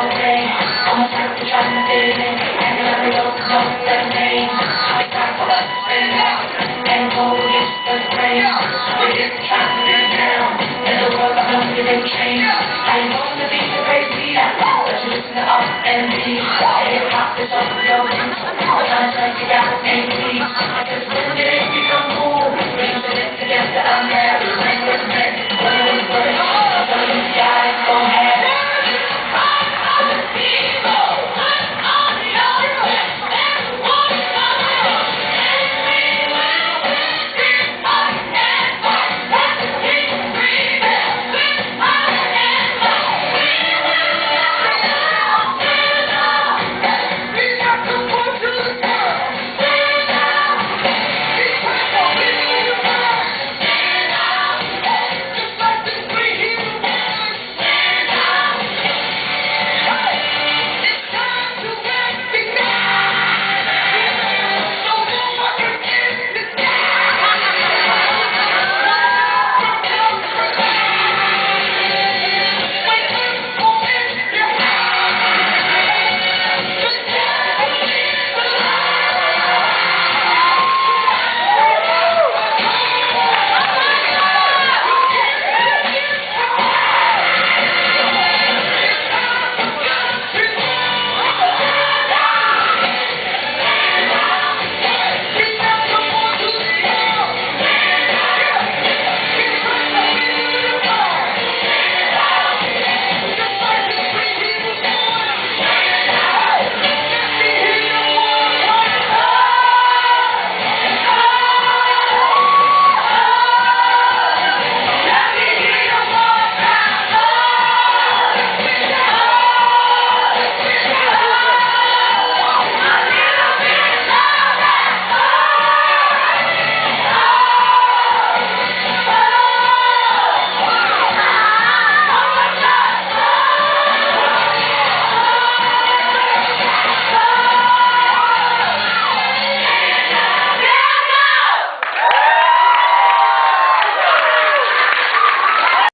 okay. I'm tired of trying to fit in, and I don't know their name. I got to spend out and go against the grain. We're just trying to get down in the world of hunger and change. I ain't gonna be the crazy, but you listen to R&B. Hip hop is all your roots. I'm trying to take it out and leave.